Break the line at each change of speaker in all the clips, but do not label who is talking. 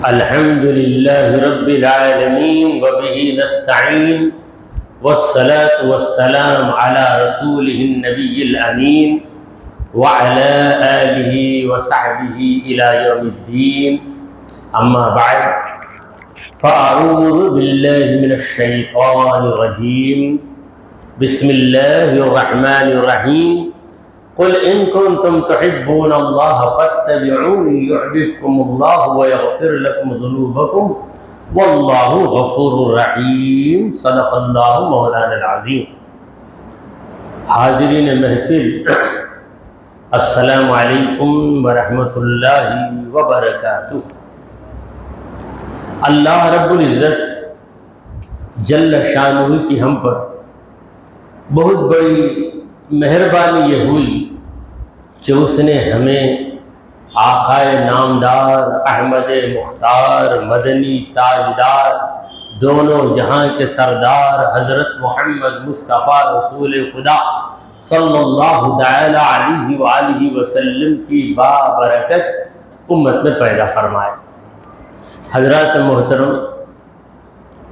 الحمد لله رب العالمين وبه نستعين والصلاة والسلام على رسوله النبي الأمين وعلى آله وصحبه إلى يوم الدين. أما بعد فأعوذ بالله من الشيطان الرجيم. بسم الله الرحمن الرحيم. قل إن كنتم تحبون الله فاتبعوني يحببكم الله ويغفر لكم ذنوبكم والله غفور رحيم. صدق الله مولانا العظيم. حاضرین محفل، السلام علیکم ورحمۃ اللہ وبرکاتہ. اللہ رب العزت جل شانہ کی ہم پر بہت بڑی مہربانی یہ ہوئی کہ اس نے ہمیں آقائے نامدار احمد مختار مدنی تاجدار دونوں جہاں کے سردار حضرت محمد مصطفیٰ رسول خدا صلی اللہ تعالی علیہ وآلہ وسلم کی بابرکت امت میں پیدا فرمائے. حضرات محترم،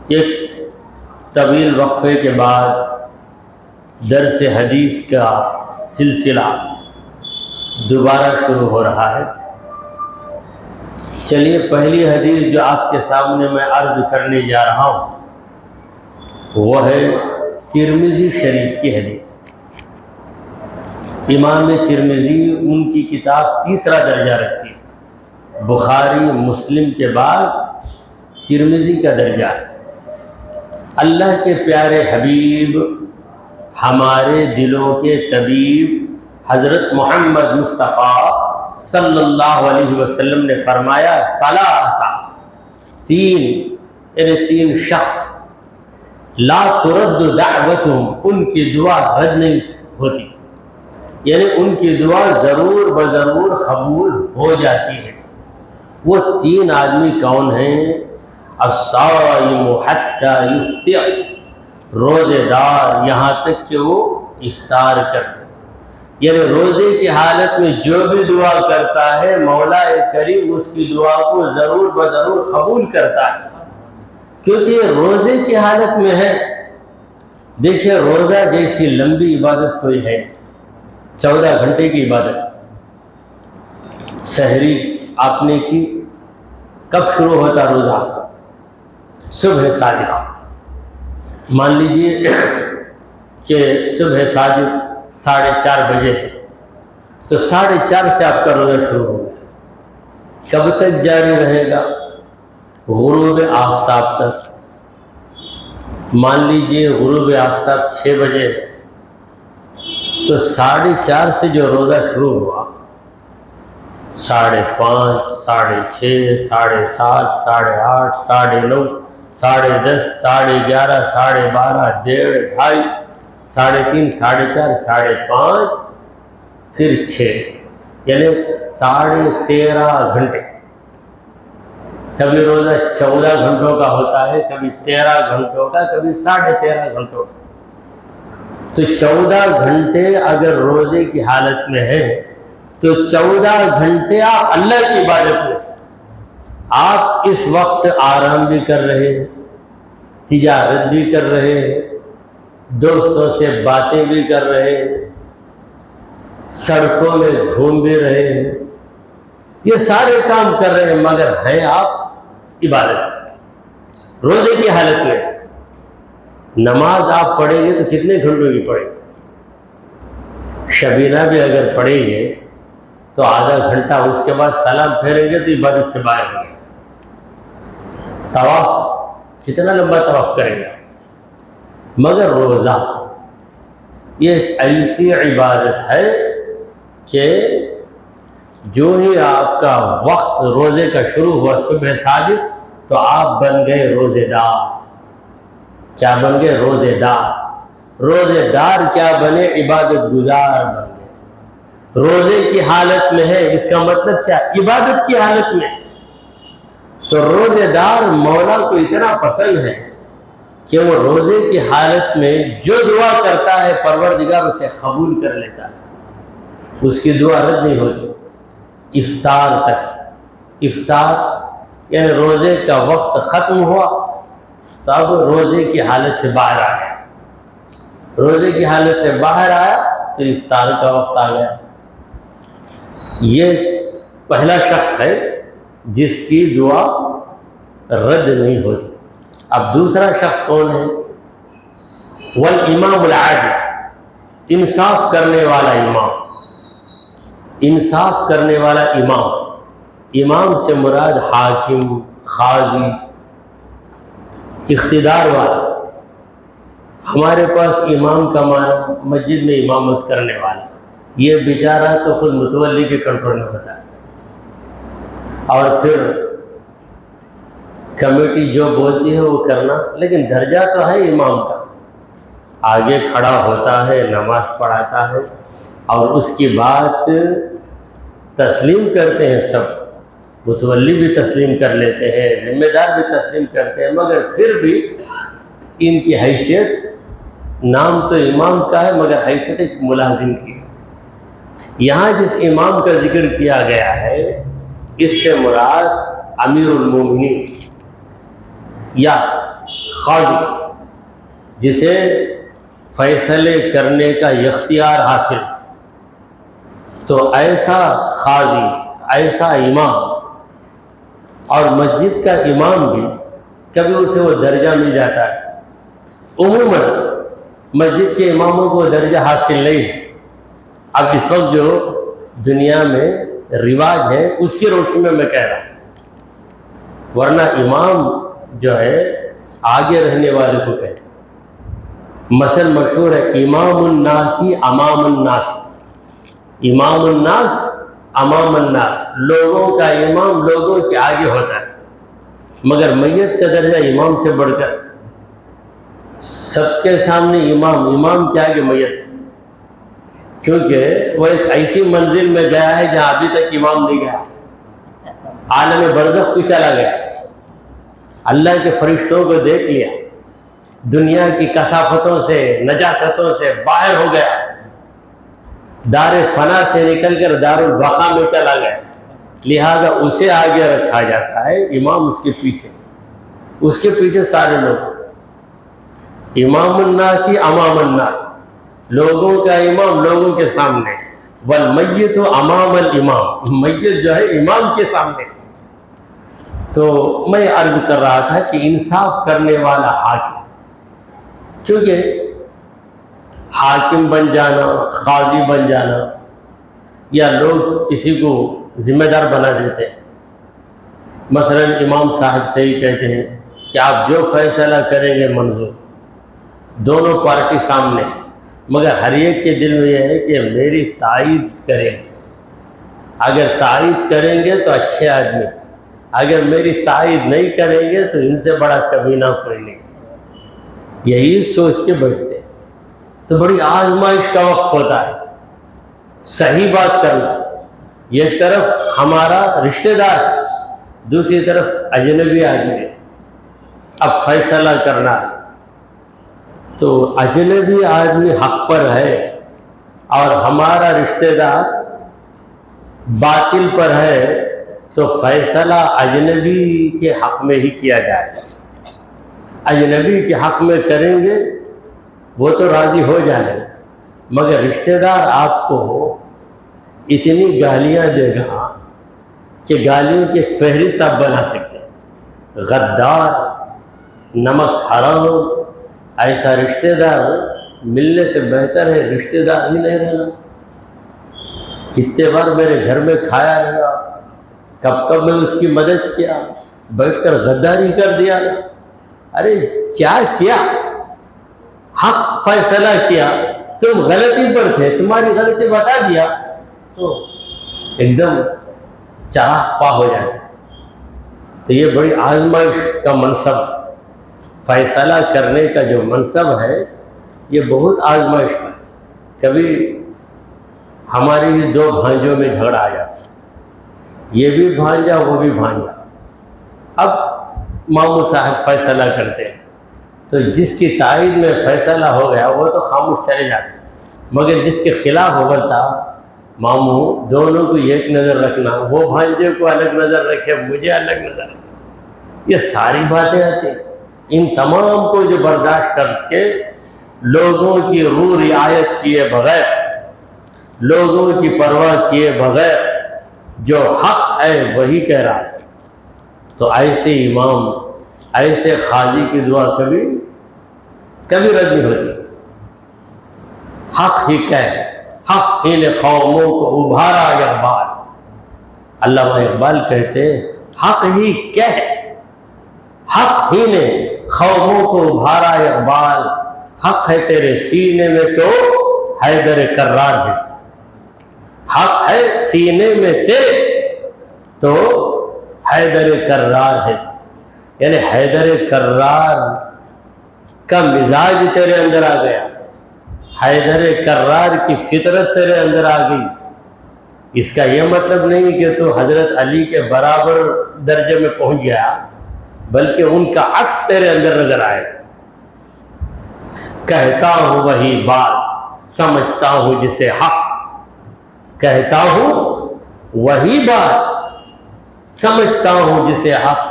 ایک طویل وقفے کے بعد درس حدیث کا سلسلہ دوبارہ شروع ہو رہا ہے. چلیے، پہلی حدیث جو آپ کے سامنے میں عرض کرنے جا رہا ہوں وہ ہے ترمذی شریف کی حدیث. امام ترمذی ان کی کتاب تیسرا درجہ رکھتی ہے. بخاری مسلم کے بعد ترمذی کا درجہ ہے. اللہ کے پیارے حبیب، ہمارے دلوں کے طبیب حضرت محمد مصطفیٰ صلی اللہ علیہ وسلم نے فرمایا، تین شخص لا ترد دعوتهم، ان کی دعا رد نہیں ہوتی، یعنی ان کی دعا ضرور بضرور قبول ہو جاتی ہے. وہ تین آدمی کون ہیں؟ الصائم حتی یفطر، روزے دار یہاں تک کہ وہ افطار کرتے، یعنی روزے کی حالت میں جو بھی دعا کرتا ہے مولا کریم اس کی دعا کو ضرور بضرور قبول کرتا ہے، کیونکہ یہ روزے کی حالت میں ہے. دیکھیے، روزہ جیسی لمبی عبادت کوئی ہے، 14 گھنٹے کی عبادت. سحری آپ نے کی، کب شروع ہوتا روزہ آپ کا؟ صبح صادق. مان لیجئے کہ صبح صادق 4:30 بجے ہے، تو 4:30 سے آپ کا روزہ شروع ہو گیا. کب تک جاری رہے گا؟ غروب آفتاب تک. مان لیجئے غروب آفتاب 6 بجے ہے، تو 4:30 سے جو روزہ شروع ہوا 5:30 6:30 7:30 8:30 9:30 10:30 11:30 12:30 1:30 2:30 3:30 4:30 5:30 پھر 6، یعنی 13.5 گھنٹے. کبھی روزہ 14 گھنٹوں کا ہوتا ہے، کبھی 13 گھنٹوں کا، کبھی 13.5 گھنٹوں کا. تو 14 گھنٹے اگر روزے کی حالت میں ہے تو 14 گھنٹے آپ اللہ کی عبادت میں. آپ اس وقت آرام بھی کر رہے ہیں، تجارت بھی کر رہے ہیں، دوستوں سے باتیں بھی کر رہے ہیں، سڑکوں میں گھوم بھی رہے ہیں، یہ سارے کام کر رہے ہیں، مگر ہیں آپ عبادت روزے کی حالت میں. نماز آپ پڑھیں گے تو کتنے گھنٹوں کی پڑھیں گے؟ شبینہ بھی اگر پڑھیں گے تو آدھا گھنٹہ، اس کے بعد سلام پھیریں گے تو عبادت سے باہر ہوں گے. طواف کتنا لمبا طواف کریں گے؟ مگر روزہ یہ ایسی عبادت ہے کہ جو ہی آپ کا وقت روزے کا شروع ہوا صبح صادق تو آپ بن گئے روزے دار. کیا بن گئے؟ روزے دار. روزے دار کیا بنے؟ عبادت گزار بن گئے. روزے کی حالت میں ہے، اس کا مطلب کیا؟ عبادت کی حالت میں. تو روزے دار مولا کو اتنا پسند ہے کہ وہ روزے کی حالت میں جو دعا کرتا ہے پروردگار اسے قبول کر لیتا ہے، اس کی دعا رد نہیں ہوتی افطار تک. افطار یعنی روزے کا وقت ختم ہوا تو اب روزے کی حالت سے باہر آ گیا، روزے کی حالت سے باہر آیا تو افطار کا وقت آ گیا۔ یہ پہلا شخص ہے جس کی دعا رد نہیں ہوتی۔ اب دوسرا شخص کون ہے؟ والامام العادل، انصاف کرنے والا امام، انصاف کرنے والا امام۔ امام سے مراد حاکم، قاضی، اقتدار والا۔ ہمارے پاس امام کا معنی مسجد میں امامت کرنے والا، یہ بیچارہ تو خود متولی کے کنٹرول میں ہوتا ہے، اور پھر کمیٹی جو بولتی ہے وہ کرنا، لیکن درجہ تو ہے امام کا، آگے کھڑا ہوتا ہے، نماز پڑھاتا ہے، اور اس کی بات تسلیم کرتے ہیں سب، متولی بھی تسلیم کر لیتے ہیں، ذمہ دار بھی تسلیم کرتے ہیں، مگر پھر بھی ان کی حیثیت، نام تو امام کا ہے مگر حیثیت ایک ملازم کی ہے۔ یہاں جس امام کا ذکر کیا گیا ہے اس سے مراد امیر المومنین یا قاضی، جسے فیصلے کرنے کا اختیار حاصل، تو ایسا قاضی، ایسا امام، اور مسجد کا امام بھی کبھی اسے وہ درجہ مل جاتا ہے۔ عموماً مسجد کے اماموں کو درجہ حاصل نہیں ہے۔ اب اس وقت جو دنیا میں رواج ہے اس کی روشنی میں کہہ رہا ہوں، ورنہ امام جو ہے آگے رہنے والے کو کہتے ہیں۔ مثل مشہور ہے، امام الناسی امام الناس، امام الناس امام الناس، لوگوں کا امام لوگوں کے آگے ہوتا ہے، مگر میت کا درجہ امام سے بڑھ کر، سب کے سامنے امام، امام کے آگے میت، کیونکہ وہ ایک ایسی منزل میں گیا ہے جہاں ابھی تک امام نہیں گیا، عالم برزخ کو چلا گیا، اللہ کے فرشتوں کو دیکھ لیا، دنیا کی کثافتوں سے، نجاستوں سے باہر ہو گیا، دار فنا سے نکل کر دار البقاء میں چلا گیا، لہذا اسے آگے رکھا جاتا ہے، امام اس کے پیچھے، اس کے پیچھے سارے لوگ۔ امام الناسی امام الناس، لوگوں کا امام لوگوں کے سامنے، والمیت امام الامام، میت جو ہے امام کے سامنے۔ تو میں عرض کر رہا تھا کہ انصاف کرنے والا حاکم، چونکہ حاکم بن جانا، قاضی بن جانا، یا لوگ کسی کو ذمہ دار بنا دیتے ہیں، مثلا امام صاحب سے ہی کہتے ہیں کہ آپ جو فیصلہ کریں گے منظور، دونوں پارٹی سامنے، مگر ہر ایک کے دل میں یہ ہے کہ میری تائید کریں گے، اگر تائید کریں گے تو اچھے آدمی، اگر میری تائید نہیں کریں گے تو ان سے بڑا کمینہ کوئی نہیں، یہی سوچ کے بیٹھتے۔ تو بڑی آزمائش کا وقت ہوتا ہے، صحیح بات کرنا، ایک طرف ہمارا رشتہ دار ہے، دوسری طرف اجنبی آدمی ہے، اب فیصلہ کرنا ہے، تو اجنبی آدمی حق پر ہے اور ہمارا رشتہ دار باطل پر ہے، تو فیصلہ اجنبی کے حق میں ہی کیا جائے گا۔ اجنبی کے حق میں کریں گے وہ تو راضی ہو جائے گا، مگر رشتہ دار آپ کو اتنی گالیاں دے گا کہ گالیوں کی ایک فہرست آپ بنا سکتے ہیں، غدار، نمک حرام، ایسا رشتہ دار ملنے سے بہتر ہے رشتہ دار ہی نہیں رہنا۔ کتنے بار میرے گھر میں کھایا رہا، کب کب میں اس کی مدد کیا، بیٹھ کر غداری کر دیا، ارے کیا کیا، حق فیصلہ کیا، تم غلطی پر تھے، تمہاری غلطی بتا دیا تو ایک دم چراغ پا ہو جاتے۔ تو یہ بڑی آزمائش کا منصب ہے، فیصلہ کرنے کا جو منصب ہے یہ بہت آزمائش کا ہے۔ کبھی ہماری دو بھانجوں میں جھگڑا آ جاتا ہے، یہ بھی بھانجا وہ بھی بھانجا، اب ماموں صاحب فیصلہ کرتے ہیں تو جس کی تائید میں فیصلہ ہو گیا وہ تو خاموش چلے جاتے، مگر جس کے خلاف ہوتا ماموں، دونوں کو ایک نظر رکھنا، وہ بھانجے کو الگ نظر رکھے، مجھے الگ نظر رکھے، یہ ساری باتیں آتی ہیں۔ ان تمام کو جو برداشت کر کے لوگوں کی روح رعایت کیے بغیر، لوگوں کی پرواہ کیے بغیر جو حق ہے وہی کہہ رہا ہے، تو ایسے امام، ایسے قاضی کی دعا کبھی رد نہیں ہوتی۔ حق ہی کہہ، حق ہی نے قوموں کو ابھارا اقبال۔ علامہ اقبال کہتے ہیں حق ہی کہہ، حق ہی نے قوموں کو ابھارا اقبال، حق ہے تیرے سینے میں تو حیدر کرار ہے، حق ہے سینے میں تیرے تو حیدر کرار ہے، یعنی حیدر کرار کا مزاج تیرے اندر آ گیا، حیدر کرار کی فطرت تیرے اندر آ گئی۔ اس کا یہ مطلب نہیں کہ تو حضرت علی کے برابر درجے میں پہنچ گیا، بلکہ ان کا عکس تیرے اندر نظر آئے۔ کہتا ہوں وہی بات سمجھتا ہوں جسے حق، کہتا ہوں وہی بات سمجھتا ہوں جسے حق،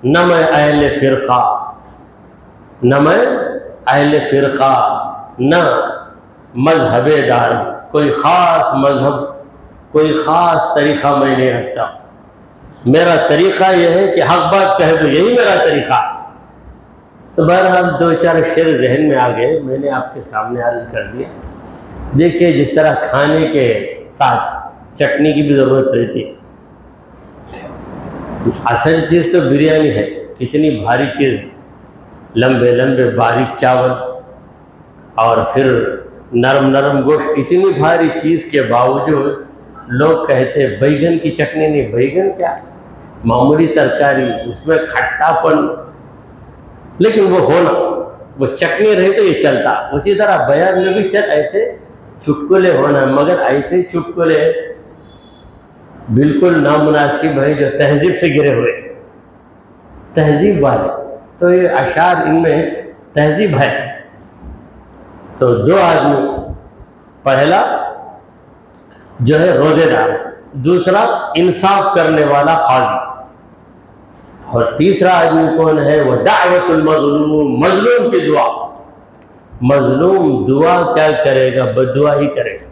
نہ میں اہل فرقہ، نہ میں اہل فرقہ، نہ مذہب دار، کوئی خاص مذہب، کوئی خاص طریقہ میں نہیں رکھتا۔ میرا طریقہ یہ ہے کہ حق بات کہہ دو، یہی میرا طریقہ ہے۔ تو بہرحال دو چار شعر ذہن میں آ گئے، میں نے آپ کے سامنے عرض کر دیا۔ دیکھیے جس طرح کھانے کے ساتھ چٹنی کی بھی ضرورت رہتی ہے، اصل چیز تو بریانی ہے، کتنی بھاری چیز ہے، لمبے لمبے باریک چاول اور پھر نرم نرم گوشت، اتنی بھاری چیز کے باوجود لوگ کہتے ہیں بیگن کی چٹنی نہیں۔ بیگن کیا معمولی ترکاری، اس میں کھٹا پن، لیکن وہ ہونا، وہ چٹنی رہی تو یہ چلتا۔ اسی طرح بیان میں بھی چل ایسے چٹکلے ہونا، مگر ایسے چٹکلے بالکل نامناسب ہے جو تہذیب سے گرے ہوئے، تہذیب والے۔ تو یہ اشعار ان میں تہذیب ہے۔ تو دو آدمی، پہلا جو ہے روزے دار، دوسرا انصاف کرنے والا قاضی، اور تیسرا آدمی کون ہے؟ وہ دعوت المظلوم، مظلوم کی دعا۔ مظلوم دعا کیا کرے گا؟ بد دعا ہی کرے گا،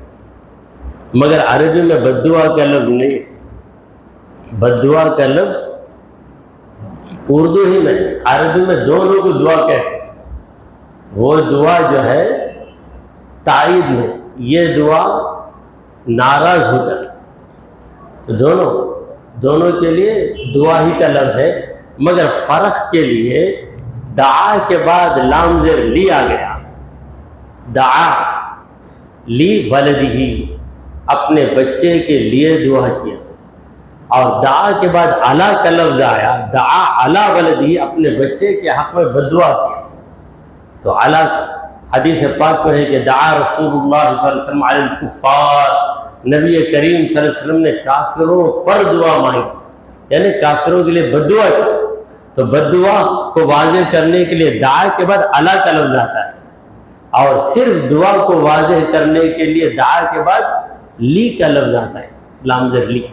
مگر عربی میں بد دعا کا لفظ نہیں، بد دعا کا لفظ اردو ہی میں، عربی میں دونوں کو دعا کہتے ہیں۔ وہ دعا جو ہے تائید میں، یہ دعا ناراض ہو کر، تو دونوں کے لیے دعا ہی کا لفظ ہے، مگر فرق کے لیے دعا کے بعد لام زیر لی آ گیا۔ دعا لی ولدہی، اپنے بچے کے لیے دعا کیا، اور دعا کے بعد علی کا لفظ آیا، دعا علی ولدہی، اپنے بچے کے حق میں بددعا کیا۔ تو علی حدیث پاک میں ہے کہ دعا رسول اللہ صلی اللہ علیہ وسلم علی الکفار، نبی کریم صلی اللہ علیہ وسلم نے کافروں پر دعا مانگی، یعنی کافروں کے لیے بددعا کی۔ تو بددعا کو واضح کرنے کے لیے دعا کے بعد علی کا لفظ آتا ہے، اور صرف دعا کو واضح کرنے کے لیے دعا کے بعد لی کا لفظ آتا ہے، لام زیر لی۔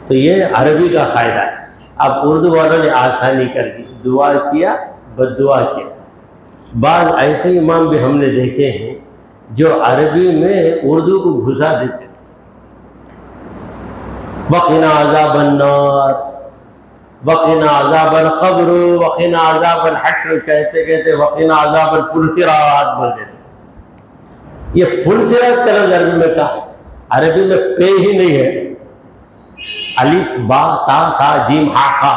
تو یہ عربی کا فائدہ ہے۔ اب اردو والوں نے آسانی کر دی، دعا کیا بددعا کیا۔ بعض ایسے امام بھی ہم نے دیکھے ہیں جو عربی میں اردو کو گھسا دیتے، وقنا عذاب النار، وقنا عذاب القبر، وقنا عذاب الحشر، کہتے کہتے وقنا عذاب الپلسرات بول دیتے۔ یہ پلسرات کا لفظ عربی میں کہا ہے، عربی میں پے ہی نہیں ہے، الف با تا تھا جیم ہا کھا،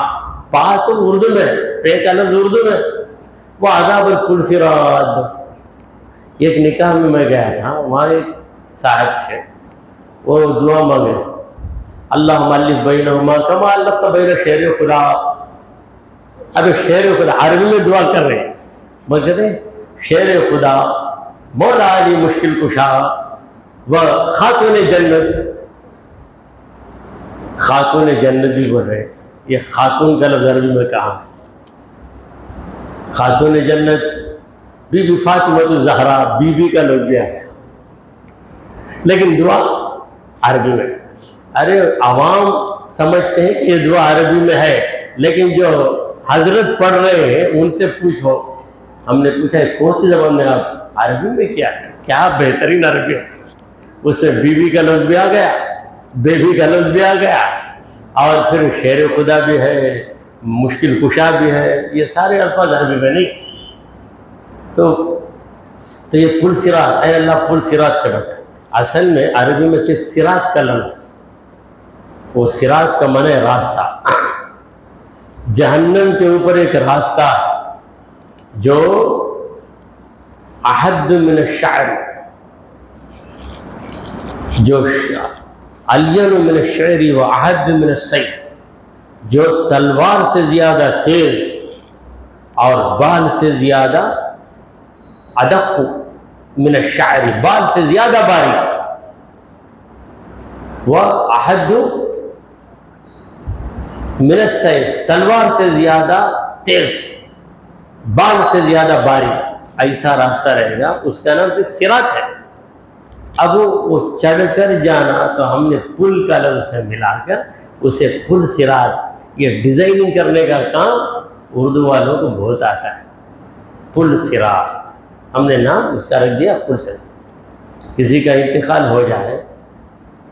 پا تو اردو میں، پے کا لفظ اردو میں، وہ عذاب الپلسرات۔ ایک نکاح میں گیا تھا، وہاں ایک صاحب تھے، وہ دعا مانگے، اللہم الف بینہما کما الفت بین شہر خدا۔ اب شہر خدا عربی میں دعا کر رہے ہیں، وہ کہتے ہیں شہر خدا، مولا علی مشکل کشا، و خاتون جنت، خاتون جنت بھی بول رہے ہیں۔ یہ خاتون کا لفظ عربی میں کہا ہے، خاتون جنت بی بی فاطمہ الزہرا، بی بی کا لفظ بھی ہے، لیکن دعا عربی میں۔ ارے عوام سمجھتے ہیں کہ یہ دعا عربی میں ہے، لیکن جو حضرت پڑھ رہے ہیں ان سے پوچھو. ہم نے پوچھا کون سی زبان میں آپ؟ عربی میں. کیا بہترین عربی ہے. اس میں بیوی کا لفظ بھی آ گیا, بیبی کا لفظ بھی آ گیا, اور پھر شیر خدا بھی ہے, مشکل کشا بھی ہے. یہ سارے الفاظ عربی میں نہیں. تو یہ پل صراط, اے اللہ پل صراط سے بچا. اصل میں عربی میں صرف صراط کا لفظ ہے. وہ صراط کا معنی ہے راستہ. جہنم کے اوپر ایک راستہ ہے جو احد من الشعر, جو الین من الشعر و احد من السیف, جو تلوار سے زیادہ تیز اور بال سے زیادہ ادق من الشعر, بال سے زیادہ باریک, و احد من السیف, تلوار سے زیادہ تیز, بال سے زیادہ باریک, ایسا راستہ رہے گا. اس کا نام صراط ہے. اب وہ چڑھ کر جانا تو ہم نے پل کا لفظ سے ملا کر اسے پل صراط, یہ ڈیزائننگ کرنے کا کام اردو والوں کو بہت آتا ہے. پل صراط ہم نے نام اس کا رکھ دیا پل صراط. کسی کا انتقال ہو جائے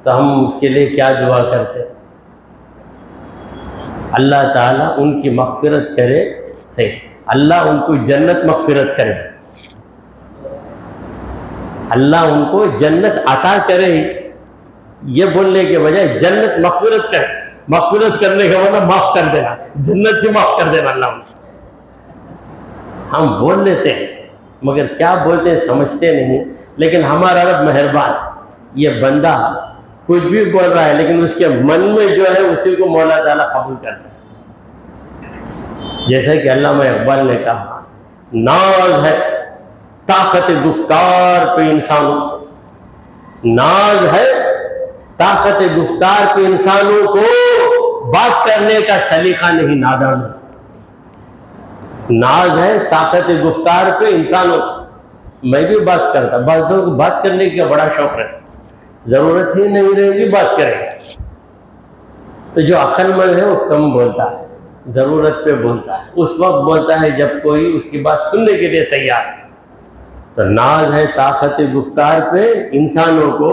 تو ہم اس کے لیے کیا دعا کرتے ہیں؟ اللہ تعالیٰ ان کی مغفرت کرے. صحیح, اللہ ان کو جنت مغفرت کرے, اللہ ان کو جنت عطا کرے. یہ بولنے کے بجائے جنت مغفرت کرے. مغفرت کرنے کا مطلب معاف کر دینا, جنت سے معاف کر دینا اللہ. ہم بول لیتے ہیں مگر کیا بولتے ہیں سمجھتے نہیں. لیکن ہمارا رب مہربان ہے. یہ بندہ کچھ بھی بول رہا ہے لیکن اس کے من میں جو ہے اسی کو مولا تعالیٰ قبول کرتا ہے. جیسا کہ علامہ اقبال نے کہا, ناز ہے طاقت گفتار پہ انسانوں کو, ناز ہے طاقت گفتار پہ انسانوں کو, بات کرنے کا سلیقہ نہیں نادانوں. ناز ہے طاقت گفتار پہ انسانوں کو. میں بھی بات کرتا, بعضوں کو بات کرنے کا بڑا شوق رہتا, ضرورت ہی نہیں رہے گی بات کرے گا. تو جو عقل مند ہے وہ کم بولتا ہے, ضرورت پہ بولتا ہے, اس وقت بولتا ہے جب کوئی اس کی بات سننے کے لیے تیار ہے. تو ناز ہے طاقت گفتار پہ انسانوں کو,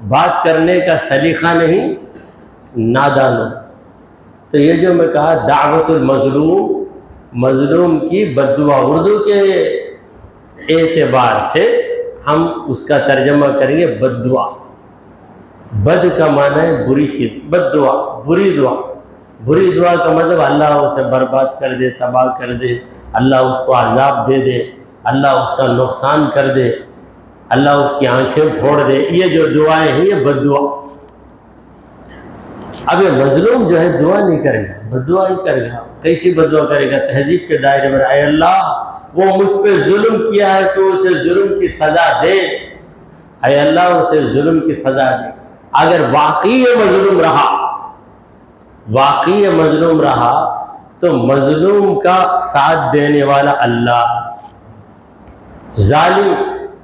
بات کرنے کا سلیقہ نہیں نادانوں. تو یہ جو میں کہا دعوت المظلوم, مظلوم کی بد دعا, اردو کے اعتبار سے ہم اس کا ترجمہ کریں گے بد دعا. بد کا معنی ہے بری چیز, بد دعا بری دعا. بری دعا کا مطلب اللہ اسے برباد کر دے, تباہ کر دے, اللہ اس کو عذاب دے دے, اللہ اس کا نقصان کر دے, اللہ اس کی آنکھیں پھوڑ دے. یہ جو دعائیں ہیں یہ بد دعا. اب یہ مظلوم جو ہے دعا نہیں کرے گا, بد دعا ہی کرے گا. کیسی بد دعا کرے گا؟ تہذیب کے دائرے میں, اے اللہ وہ مجھ پہ ظلم کیا ہے تو اسے ظلم کی سزا دے. اے اللہ اسے ظلم کی سزا دے. اگر واقعی مظلوم رہا, واقعی مظلوم رہا تو مظلوم کا ساتھ دینے والا اللہ. ظالم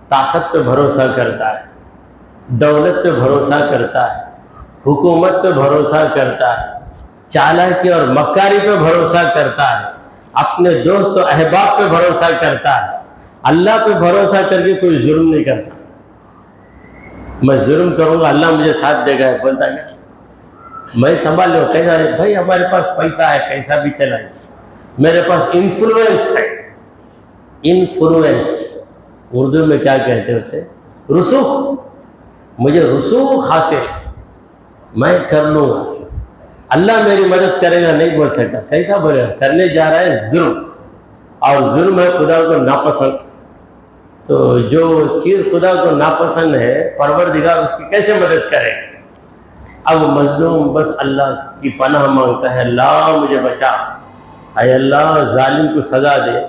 طاقت پہ بھروسہ کرتا ہے, دولت پہ بھروسہ کرتا ہے, حکومت پہ بھروسہ کرتا ہے, چالاکی اور مکاری پہ بھروسہ کرتا ہے, اپنے دوست و احباب پہ بھروسہ کرتا ہے. اللہ پہ بھروسہ کر کے کوئی ظلم نہیں کرتا. میں ظلم کروں گا اللہ مجھے ساتھ دے گا بولتا ہے, میں سنبھال لوں. کیسا بھائی ہمارے پاس پیسہ ہے, کیسا بھی چلائے, میرے پاس انفلوئنس ہے. انفلوئنس اردو میں کیا کہتے ہیں اسے؟ رسوخ. مجھے رسوخ حاصل, میں کر لوں گا, اللہ میری مدد کرے گا نہیں بول سکتا. کیسا بولے گا؟ کرنے جا رہا ہے ظلم, اور ظلم ہے خدا کو ناپسند. تو جو چیز خدا کو ناپسند ہے پروردگار اس کی کیسے مدد کرے گا؟ اب مظلوم بس اللہ کی پناہ مانگتا ہے, اللہ مجھے بچا, اے اللہ ظالم کو سزا دے.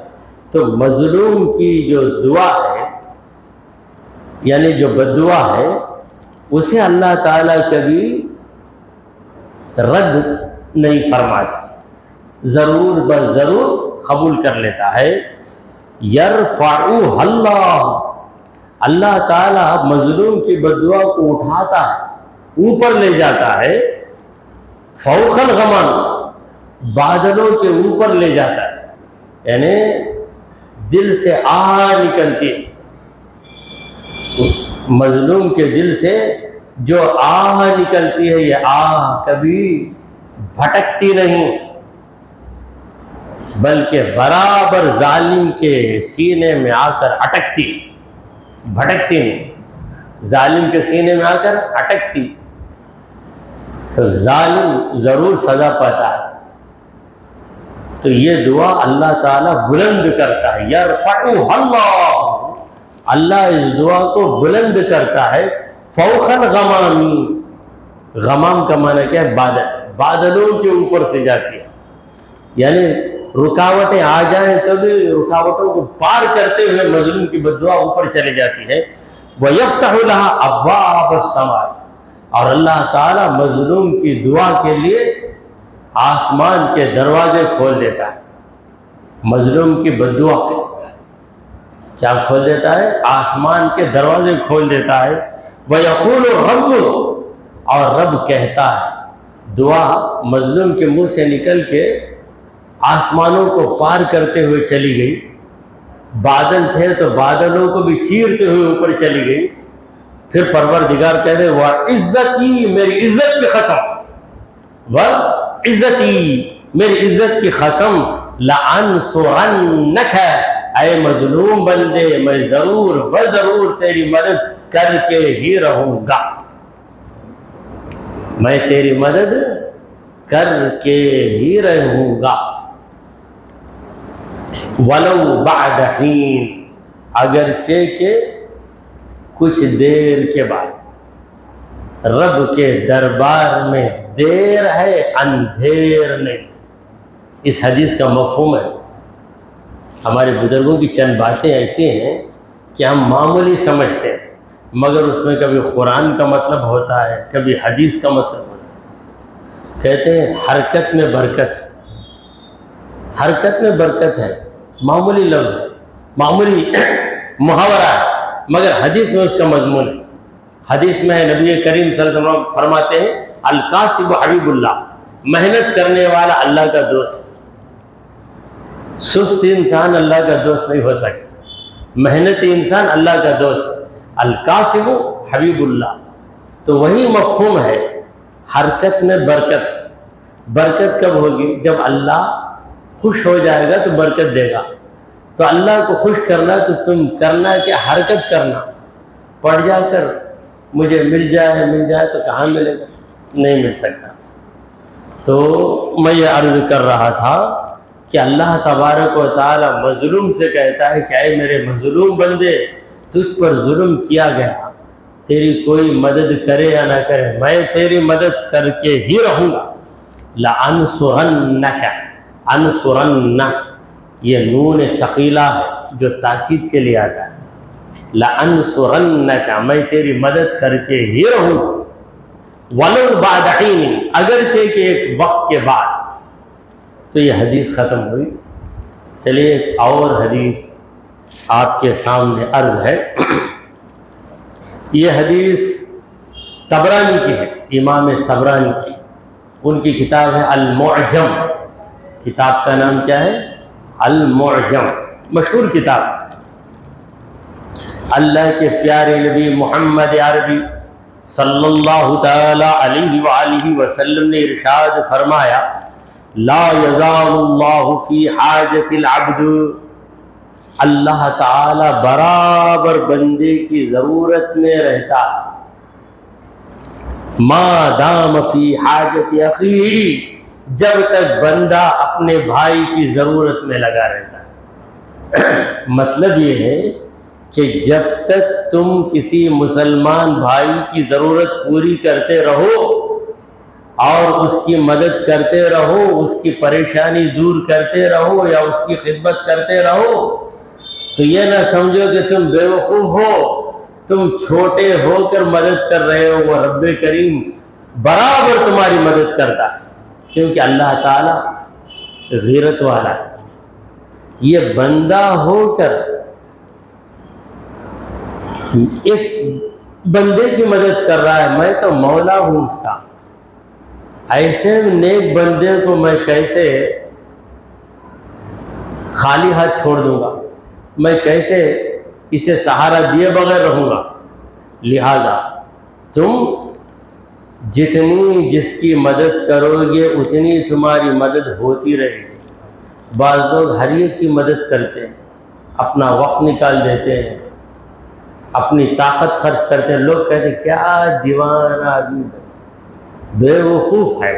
تو مظلوم کی جو دعا ہے یعنی جو بد دعا ہے اسے اللہ تعالیٰ کبھی رد نہیں فرماتا, ضرور بضرور قبول کر لیتا ہے. یرفعہ اللہ, اللہ تعالیٰ مظلوم کی بد دعا کو اٹھاتا ہے, اوپر لے جاتا ہے. فوق الغمام, بادلوں کے اوپر لے جاتا ہے، یعنی دل سے آہ نکلتی ہے، مظلوم کے دل سے جو آہ نکلتی ہے، یہ آہ کبھی بھٹکتی نہیں بلکہ برابر ظالم کے سینے میں آ کر اٹکتی، بھٹکتی نہیں، ظالم کے سینے میں آ کر اٹکتی، تو ظالم ضرور سزا پاتا ہے۔ تو یہ دعا اللہ تعالیٰ بلند کرتا ہے، یرفعها اللہ، اللہ اس دعا کو بلند کرتا ہے، فوق الغمام، غمام کا معنی کیا ہے؟ بادل، بادلوں کے اوپر سے جاتی ہے، یعنی رکاوٹیں آ جائیں تو بھی رکاوٹوں کو پار کرتے ہوئے مظلوم کی بددعا اوپر چلے جاتی ہے۔ وَيَفْتَحُ لَهَا أَبْوَابَ السَّمَاءِ، اور اللہ تعالیٰ مظلوم کی دعا کے لیے آسمان کے دروازے کھول دیتا ہے، مظلوم کی بددعا کیا کھول دیتا ہے؟ آسمان کے دروازے کھول دیتا ہے۔ وَيَقُولُ رَبُّ، اور رب کہتا ہے، دعا مظلوم کے منہ سے نکل کے آسمانوں کو پار کرتے ہوئے چلی گئی، بادل تھے تو بادلوں کو بھی چیرتے ہوئے اوپر چلی گئی، پھر پروردگار کہہ دے وَعِزَّتِي، میری عزت کی قسم، وَعِزَّتِي، میری عزت کی قسم، لَأَنْصُرَنَّكَ، اے مظلوم بندے میں ضرور تیری مدد کر کے ہی رہوں گا، میں تیری مدد کر کے ہی رہوں گا۔ وَلَوْ بَعْدَ حِينٍ، اگرچہ کہ کچھ دیر کے بعد، رب کے دربار میں دیر ہے، اندھیر نہیں۔ اس حدیث کا مفہوم ہے، ہمارے بزرگوں کی چند باتیں ایسی ہیں کہ ہم معمولی سمجھتے ہیں، مگر اس میں کبھی قرآن کا مطلب ہوتا ہے، کبھی حدیث کا مطلب ہوتا ہے۔ کہتے ہیں حرکت میں برکت ہے، حرکت میں برکت ہے، معمولی لفظ ہے، معمولی محاورہ ہے، مگر حدیث میں اس کا مضمون ہے۔ حدیث میں نبی کریم صلی اللہ علیہ وسلم فرماتے ہیں القاسب حبیب اللہ، محنت کرنے والا اللہ کا دوست، سست انسان اللہ کا دوست نہیں ہو سکتا، محنتی انسان اللہ کا دوست، القاسب حبیب اللہ۔ تو وہی مفہوم ہے، حرکت میں برکت، برکت کب ہوگی؟ جب اللہ خوش ہو جائے گا تو برکت دے گا۔ تو اللہ کو خوش کرنا تو تم کرنا کہ حرکت کرنا، پڑھ جا کر مجھے مل جائے تو کہاں ملے گا؟ نہیں مل سکتا۔ تو میں یہ عرض کر رہا تھا کہ اللہ تبارک و تعالی مظلوم سے کہتا ہے کہ اے میرے مظلوم بندے، تجھ پر ظلم کیا گیا، تیری کوئی مدد کرے یا نہ کرے، میں تیری مدد کر کے ہی رہوں گا۔ لَأَنْصُرَنَّكَ، انصرن، یہ نون ثقیلہ ہے جو تاکید کے لیے آتا ہے، لَأَنْصُرَنَّكَ، میں تیری مدد کر کے ہی رہوں گا، وَلَوْ بَعْدَ حِينٍ، اگرچہ کہ ایک وقت کے بعد۔ تو یہ حدیث ختم ہوئی۔ چلیے ایک اور حدیث آپ کے سامنے عرض ہے۔ یہ حدیث طبرانی کی ہے، امام طبرانی کی، ان کی کتاب ہے المعجم، کتاب کا نام کیا ہے؟ المعجم، مشہور کتاب۔ اللہ کے پیارے نبی محمد عربی صلی اللہ تعالی علیہ وآلہ وسلم نے ارشاد فرمایا لا یزال اللہ فی حاجت العبد، اللہ تعالی برابر بندے کی ضرورت میں رہتا ہے، ما دام فی حاجت اخیہ، جب تک بندہ اپنے بھائی کی ضرورت میں لگا رہتا ہے۔ مطلب یہ ہے کہ جب تک تم کسی مسلمان بھائی کی ضرورت پوری کرتے رہو اور اس کی مدد کرتے رہو، اس کی پریشانی دور کرتے رہو یا اس کی خدمت کرتے رہو، تو یہ نہ سمجھو کہ تم بیوقوف ہو، تم چھوٹے ہو کر مدد کر رہے ہو، وہ رب کریم برابر تمہاری مدد کرتا ہے، کیونکہ اللہ تعالی غیرت والا ہے۔ یہ بندہ ہو کر ایک بندے کی مدد کر رہا ہے، میں تو مولا ہوں اس کا، ایسے نیک بندے کو میں کیسے خالی ہاتھ چھوڑ دوں گا؟ میں کیسے اسے سہارا دیے بغیر رہوں گا؟ لہذا تم جتنی جس کی مدد کرو گے اتنی تمہاری مدد ہوتی رہے گی۔ بعض لوگ ہر ایک کی مدد کرتے ہیں، اپنا وقت نکال دیتے ہیں، اپنی طاقت خرچ کرتے ہیں۔ لوگ کہتے ہیں کیا دیوانہ آدمی بے وقوف ہے،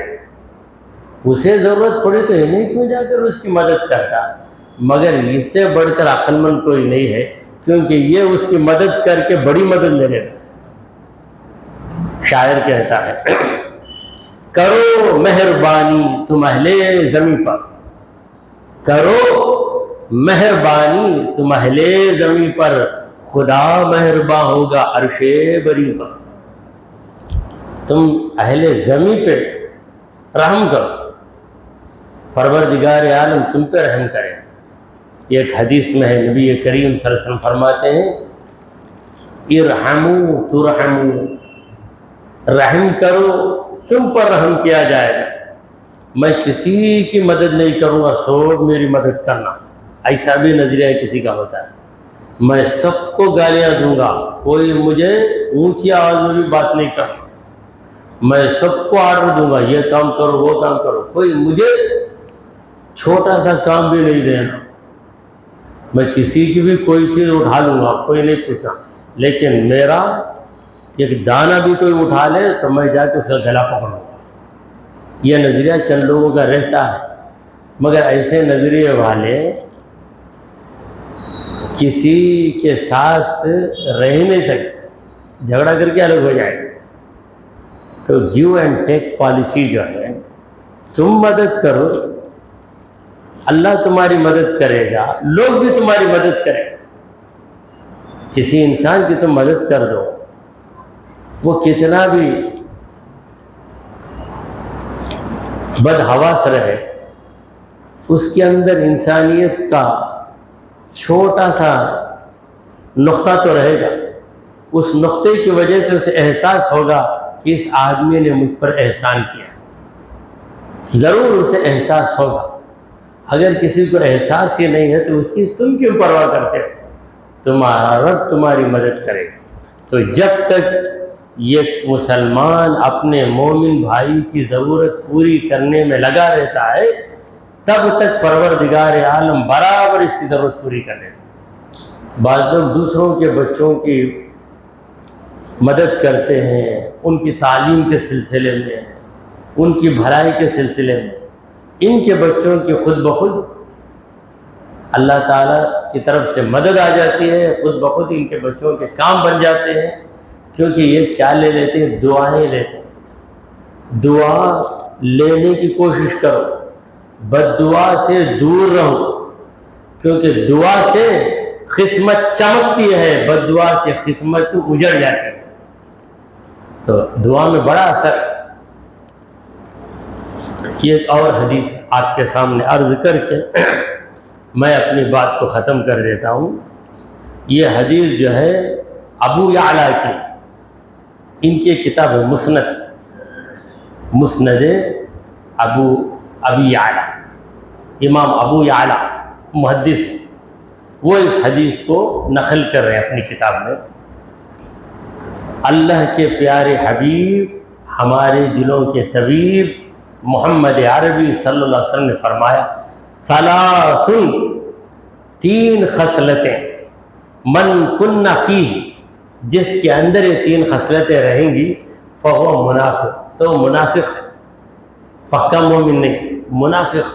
اسے ضرورت پڑی تو انہیں کیوں جا کر اس کی مدد کرتا؟ مگر اس سے بڑھ کر عقل مند کوئی نہیں ہے، کیونکہ یہ اس کی مدد کر کے بڑی مدد لے لیتا۔ شاعر کہتا ہے کرو مہربانی تم اہل زمین پر، کرو مہربانی تم اہل زمین پر، خدا مہرباں ہوگا عرش بری پر۔ تم اہل زمین پہ رحم کرو، پروردگار عالم تم پہ رحم کرے۔ ایک حدیث میں ہے، نبی کریم صلی اللہ علیہ وسلم فرماتے ہیں ارحموا ترحموا، رحم کرو تم پر رحم کیا جائے گا۔ میں کسی کی مدد نہیں کروں گا، سو میری مدد کرنا، ایسا بھی نظریہ کسی کا ہوتا ہے۔ میں سب کو گالیاں دوں گا، کوئی مجھے اونچی آواز میں بھی بات نہیں کرتا۔ میں سب کو آرڈر دوں گا یہ کام کرو وہ کام کرو، کوئی مجھے چھوٹا سا کام بھی نہیں دینا۔ میں کسی کی بھی کوئی چیز اٹھا لوں گا، کوئی نہیں پوچھنا، لیکن میرا ایک دانہ بھی کوئی اٹھا لے تو میں جا کے اس کا گلا پکڑوں گا۔ یہ نظریہ چند لوگوں کا رہتا ہے، مگر ایسے نظریے والے کسی کے ساتھ رہ ہی نہیں سکتے، جھگڑا کر کے الگ ہو جائے گا۔ تو گیو اینڈ ٹیک پالیسی جو ہے، تم مدد کرو، اللہ تمہاری مدد کرے گا، لوگ بھی تمہاری مدد کریں گے۔ کسی انسان کی تم مدد کر دو، وہ کتنا بھی بدحواس رہے، اس کے اندر انسانیت کا چھوٹا سا نقطہ تو رہے گا۔ اس نقطے کی وجہ سے اسے احساس ہوگا کہ اس آدمی نے مجھ پر احسان کیا، ضرور اسے احساس ہوگا۔ اگر کسی کو احساس ہی نہیں ہے تو اس کی تم کیوں پرواہ کرتے ہو؟ تمہارا رب تمہاری مدد کرے گا۔ تو جب تک یہ مسلمان اپنے مومن بھائی کی ضرورت پوری کرنے میں لگا رہتا ہے، تب تک پروردگار عالم برابر اس کی ضرورت پوری کر دیتا ہے۔ بعض لوگ دوسروں کے بچوں کی مدد کرتے ہیں، ان کی تعلیم کے سلسلے میں، ان کی بھلائی کے سلسلے میں، ان کے بچوں کی خود بخود اللہ تعالیٰ کی طرف سے مدد آ جاتی ہے، خود بخود ان کے بچوں کے کام بن جاتے ہیں، کیونکہ یہ کیا لے لیتے ہیں؟ دعائیں لیتے ہیں۔ دعا لینے کی کوشش کرو، بد دعا سے دور رہو، کیونکہ دعا سے قسمت چمکتی ہے، بد دعا سے قسمت اجڑ جاتی ہے۔ تو دعا میں بڑا اثر ہے۔ ایک اور حدیث آپ کے سامنے عرض کر کے میں اپنی بات کو ختم کر دیتا ہوں۔ یہ حدیث جو ہے ابو یعلا کی، ان کی کتاب مسند ابی یعلا، امام ابو یعلا محدث، وہ اس حدیث کو نقل کر رہے ہیں اپنی کتاب میں۔ اللہ کے پیارے حبیب، ہمارے دلوں کے طبیب محمد عربی صلی اللہ علیہ وسلم نے فرمایا ثلاث، تین خصلتیں، من کن فیہ، جس کے اندر یہ تین خصلتیں رہیں گی، فہو منافق، تو منافق ہے، پکا مومن نہیں، منافق۔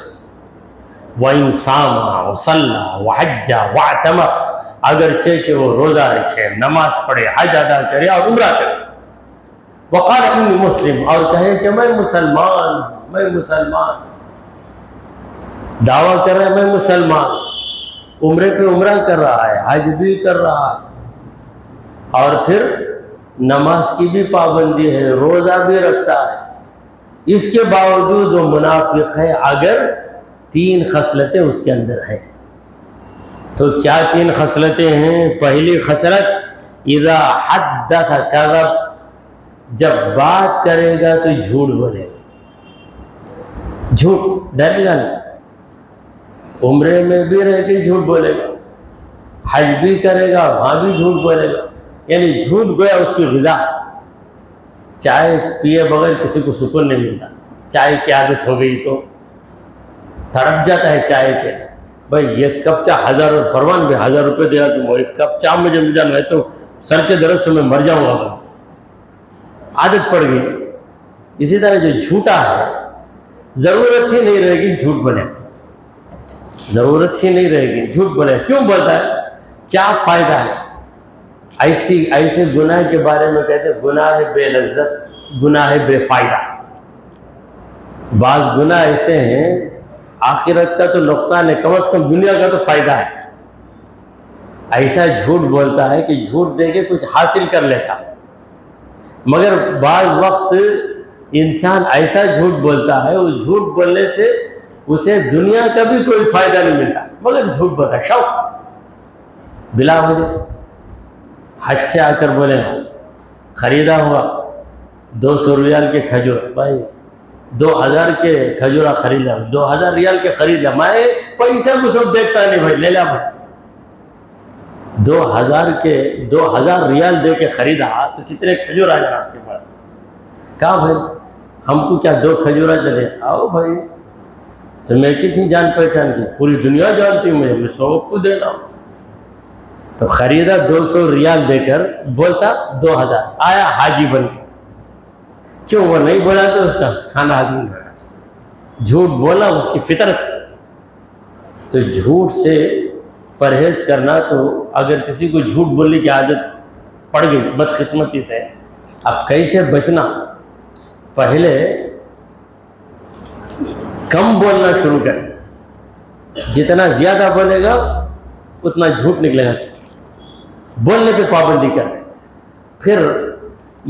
وَإِن صَامَ وَصَلَّى وَحَجَّ وَاعْتَمَرَ، اگرچہ کہ وہ روزہ رکھے، نماز پڑھے، حج ادا کرے اور عمرہ کرے، وقال انی مسلم، اور کہے کہ میں مسلمان، میں مسلمان، دعویٰ کر رہا ہے میں مسلمان، عمرے پہ عمرہ کر رہا ہے، حج بھی کر رہا ہے، اور پھر نماز کی بھی پابندی ہے، روزہ بھی رکھتا ہے، اس کے باوجود وہ منافق ہے اگر تین خصلتیں اس کے اندر ہیں۔ تو کیا تین خصلتیں ہیں؟ پہلی خصلت اذا حدث کذب، جب بات کرے گا تو جھوٹ بولے گا۔ جھوٹ ڈرے گا نہیں، عمرے میں بھی رہ کے جھوٹ بولے گا، حج بھی کرے گا وہاں بھی جھوٹ بولے گا، یعنی جھوٹ گویا اس کی غذا۔ چائے پیے بغیر کسی کو سکون نہیں ملتا، چائے کی عادت ہو گئی تو تڑپ جاتا ہے چائے کے، بھائی یہ کپ چاہ 1000 پروان بھی 1000 روپے دیا تم، ایک کپ چاہ مجھے مل جانا ہے تو سر کے درد سے میں مر جاؤں گا، عادت پڑ گئی۔ اسی طرح جو جھوٹا ہے، ضرورت ہی نہیں رہے گی جھوٹ بنے، ضرورت ہی نہیں رہے گی جھوٹ بنے، کیوں بولتا ہے؟ کیا فائدہ ہے؟ ایسے گناہ کے بارے میں کہتے ہیں گناہ بے لذت، گناہ بے فائدہ۔ بعض گناہ ایسے ہیں آخرت کا تو نقصان ہے، کم از کم دنیا کا تو فائدہ ہے۔ ایسا جھوٹ بولتا ہے کہ جھوٹ دے کے کچھ حاصل کر لیتا، مگر بعض وقت انسان ایسا جھوٹ بولتا ہے، اس جھوٹ بولنے سے اسے دنیا کا بھی کوئی فائدہ نہیں ملتا، مگر جھوٹ بولتا ہے شوق بلا وجہ۔ حج سے آ کر بولے خریدا ہوا 200 ریال کے کھجور، بھائی 2000 کے کھجورا خریدا، 2000 ریال کے خریدا، میں پیسہ کو سب دیکھتا نہیں بھائی، لے لا بھائی، 2000 ریال دے کے خریدا تو کتنے کھجور آ جانا آپ کے پاس؟ کہا بھائی ہم کو کیا 2 کھجورا چلے؟ آؤ بھائی، تو میں کسی جان پہچان کی، پوری دنیا جانتی ہوں، میں 100 کو دے رہا ہوں۔ تو خریدا 200 ریال دے کر، بولتا 2000، آیا حاجی بن کے، کیوں وہ نہیں بولا تو اس کا کھانا ہضم نہیں ہوتا، جھوٹ بولا اس کی فطرت۔ تو جھوٹ سے پرہیز کرنا، تو اگر کسی کو جھوٹ بولنے کی عادت پڑ گئی بدقسمتی سے، اب کیسے بچنا؟ پہلے کم بولنا شروع کر، جتنا زیادہ بولے گا اتنا جھوٹ نکلے گا، بولنے پہ پابندی کر، پھر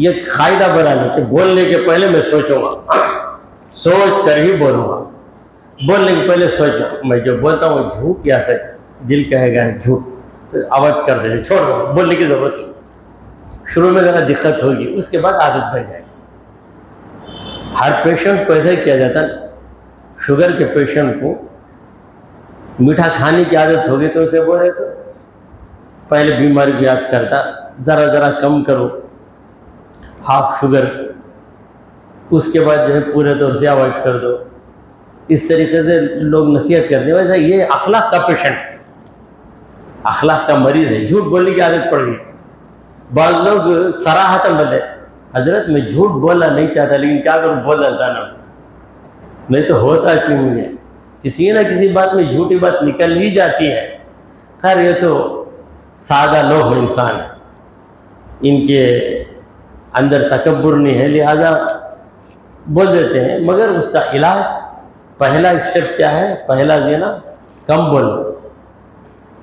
یہ قاعدہ بنا لو کہ بولنے کے پہلے میں سوچوں گا، سوچ کر ہی بولوں گا، بولنے کے پہلے سوچنا، میں جو بولتا ہوں جھوٹ یا سچ، دل کہے گا جھوٹ تو اوائڈ کر دے، چھوڑ دو، بولنے کی ضرورت نہیں۔ شروع میں ذرا دقت ہوگی، اس کے بعد عادت بن جائے گی۔ ہر پیشنٹ کو ایسا ہی کیا جاتا ہے، شوگر کے پیشنٹ کو میٹھا کھانے کی عادت ہوگی تو اسے بولے تو پہلے بیماری کو یاد کرتا، ذرا ذرا کم کرو، ہاف شوگر، اس کے بعد جو ہے پورے طور سے اوائڈ کر دو۔ اس طریقے سے لوگ نصیحت کرتے ہیں۔ ویسا یہ اخلاق کا پیشنٹ ہے، اخلاق کا مریض ہے، جھوٹ بولنے کی عادت پڑ گئی۔ بعض لوگ صراحتاً بولتے حضرت میں جھوٹ بولنا نہیں چاہتا لیکن کیا کروں، بول دیتا نا، نہیں تو ہوتا کیوں مجھے، کسی نہ کسی بات میں جھوٹی بات نکل ہی جاتی ہے۔ خیر یہ تو سادہ لوگ انسان ہیں، ان کے اندر تکبر نہیں ہے، لہذا بول دیتے ہیں، مگر اس کا علاج، پہلا اسٹیپ کیا ہے؟ پہلا دینا کم بولو،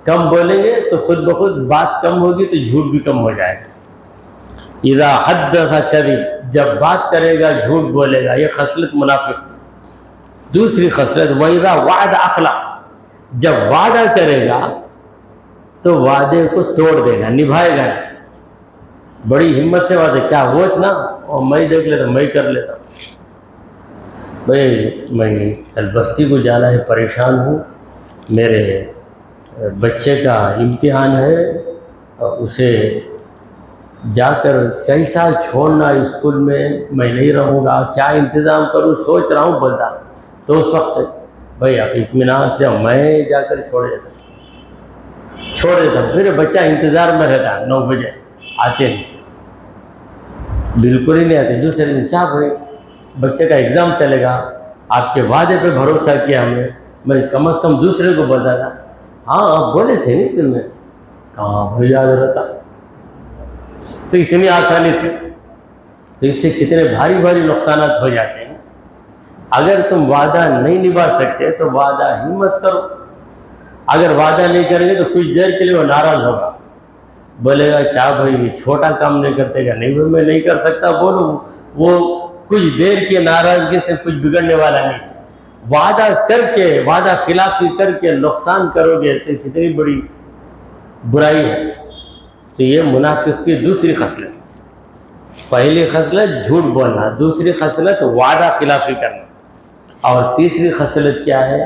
کم بولیں گے تو خود بخود بات کم ہوگی تو جھوٹ بھی کم ہو جائے گا۔ اذا حدث کذب، جب بات کرے گا جھوٹ بولے گا، یہ خصلت منافق۔ دوسری خصلت وَإِذَا وَعَدَ أَخْلَفَ، جب وعدہ کرے گا تو وعدے کو توڑ دے گا، نبھائے گا نہیں۔ بڑی ہمت سے وعدے، کیا ہو اتنا، اور میں دیکھ لیتا، میں کر لیتا، بھائی میں کل بستی کو جانا ہے، پریشان ہوں، میرے بچے کا امتحان ہے، اور اسے جا کر کئی سال چھوڑنا اسکول میں نہیں رہوں گا، کیا انتظام کروں، سوچ رہا ہوں، بولتا تو اس وقت بھائی آپ اطمینان سے، میں جا کر چھوڑ دیتا ہوں، پھر بچہ انتظار میں رہتا، 9 بجے آتے ہیں، بالکل ہی نہیں آتے۔ دوسرے دن کیا بھائی بچے کا ایگزام چلے گا، آپ کے وعدے پہ بھروسہ کیا ہم نے، میں کم از کم دوسرے کو بولتا تھا، ہاں آپ بولے تھے نہیں تم نے، کہاں بھائی یاد رہتا، تو اتنی آسانی سے، تو اس سے کتنے بھاری بھاری نقصانات ہو جاتے ہیں۔ اگر تم وعدہ نہیں نبھا سکتے تو وعدہ ہمت کرو، اگر وعدہ نہیں کریں گے تو کچھ دیر کے لیے وہ ناراض ہوگا، بولے گا کیا بھائی چھوٹا کام نہیں کرتے گا، نہیں میں نہیں کر سکتا، بولو، وہ کچھ دیر کی ناراضگی سے کچھ بگڑنے والا نہیں۔ وعدہ کر کے، وعدہ خلافی کر کے نقصان کرو گے تو کتنی بڑی برائی ہے۔ تو یہ منافق کی دوسری خصلت، پہلی خصلت جھوٹ بولنا، دوسری خصلت وعدہ خلافی کرنا۔ اور تیسری خصلت کیا ہے؟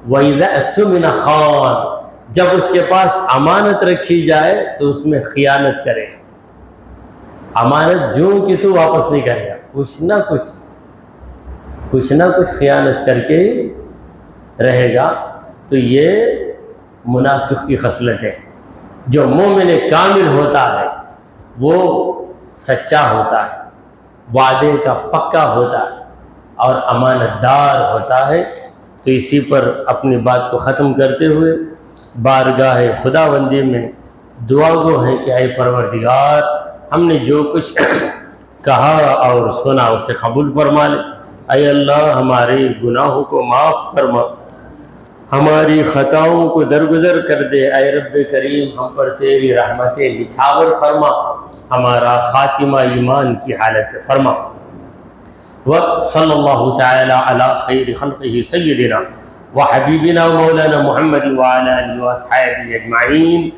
وَإِذَا اؤْتُمِنَ خَانَ، جب اس کے پاس امانت رکھی جائے تو اس میں خیانت کرے، امانت جو کہ تو واپس نہیں کرے گا، کچھ نہ کچھ خیانت کر کے رہے گا، تو یہ منافق کی خصلت ہے۔ جو مومن کامل ہوتا ہے وہ سچا ہوتا ہے، وعدے کا پکا ہوتا ہے اور امانت دار ہوتا ہے۔ تو اسی پر اپنی بات کو ختم کرتے ہوئے بارگاہ خداوندی میں دعا گو ہیں کہ اے پروردگار، ہم نے جو کچھ کہا اور سنا اسے قبول فرما لے۔ اے اللہ ہمارے گناہوں کو معاف فرما، ہماری خطاؤں کو درگزر کر دے۔ اے رب کریم ہم پر تیری رحمتیں نچھاور فرما، ہمارا خاتمہ ایمان کی حالت میں فرما۔ وصلی اللہ تعالی علی خیر خلقہ سیدنا وحبیبنا مولانا محمد وعلی آلہ واصحابہ اجمعین۔